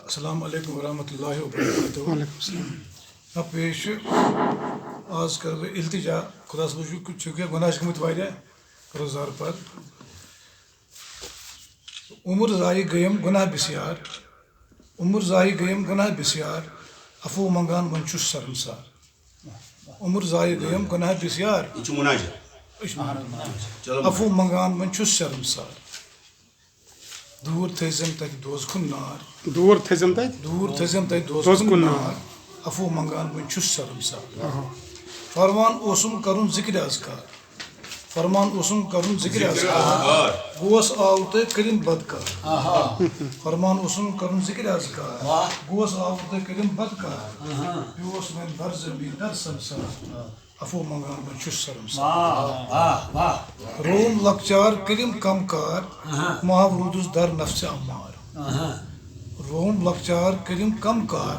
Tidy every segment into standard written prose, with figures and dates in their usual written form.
السلام علیکم ورحمۃ اللہ وبرکاتہ. میں پیش آز کر بہ التجا خدا صٲب چونکہ گناہ گمت واریاہ روزار پر عمر ضائع گیم گناہ بسیار عمر ضائع گیم گناہ بسیار عفو منگان ون چھس شرمسار عمر ضائع گیم گناہ بسیار عفو منگان ون چھس شرمسار دور تھزم تت دوز کن نار دور تھزم تت دوز کن نار عفو منگان ون چھس شرمسار فرمان اوسم کرن ذکر اذکار گوس آو تو کرم بدکار فرمان اوسم کرن ذکر اذکار گوس آو تو کرم بدکار پیوس ون بر زمین در سمسار عفو منگان ون چھس شرمسار روم لکچار کرم کم کار ماو رودس در نفس امار روم لکچار کرم کم کار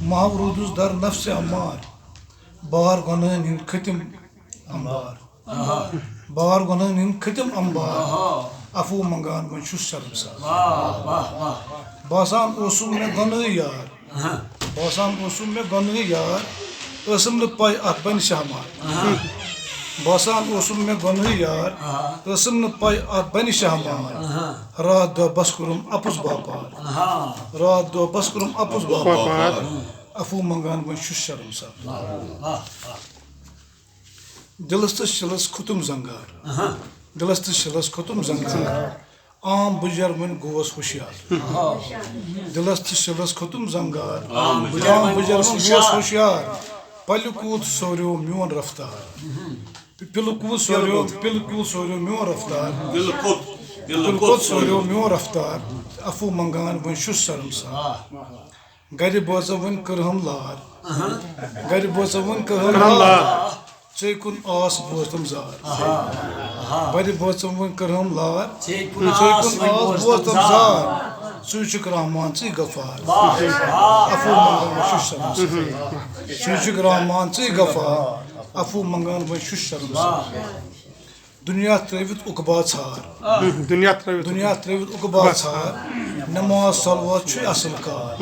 ماو رودس در نفس امار بار گنہن ہند ختم امبار بار گنہن ہند ختم امبار عفو منگان ون چھس شرمسار باسان اوسم مے گنہی یار ٲسٕم نہٕ پاے اتھ بنہِ شہمار باسان اوسم مے گنہی یار ٲسٕم نہٕ پاے اتھ بنہِ شہمار رات دۄہ بس کوٚرُم اپُز باپار عفو منگان ون چھس شرمسار دلس تو شلس کھوتم زنگار عام بجر ون گوس ہوشیار دلس تو شلس کھوتم زنگار عام بجر ون گوس ہوشیار پلہ کود سوریو میون رفتار عفو منگان ون چھس شرمسار گر بوزا ون کرہم لار ژے کن آس بوزتم زار گر بوزا ون کرہم لار ژے کن آس بوزتم زار ژٕ چھُکھ رحمان ژٕے غفار عفو منگان ون چھس شرمسار عفو منگان ون چھس شرمسار دنیا ترٲوِتھ اُقبا ژھار نماز صلوات چھُے اصل کار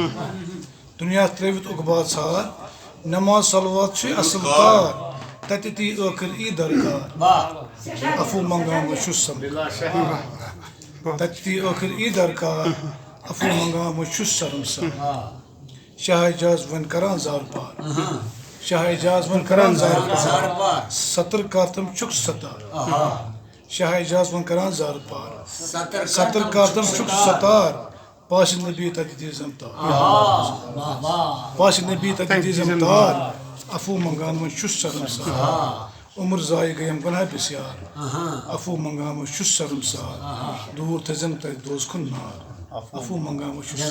دنیا ترٲوِتھ اُقبا ژھار نماز صلوات چھُے اصل کار تتہِ تی ٲخر ای درکار عفو منگان ون چھس شرمسار شاہ اعجاز ون کران زار پار ستر کارتم چھُکھ ستار شاہ اعجاز ون کران زار پار ستر کارتم چھُکھ ستار پاش نبی تتہِ دیٖزم تار عفو منگان ون چھس شرمسار عمر ضائع گیم گناہ بسیار عفو منگان ون چھس شرمسار دور تھزم تت دوز کن نار عفو منگان ون چھس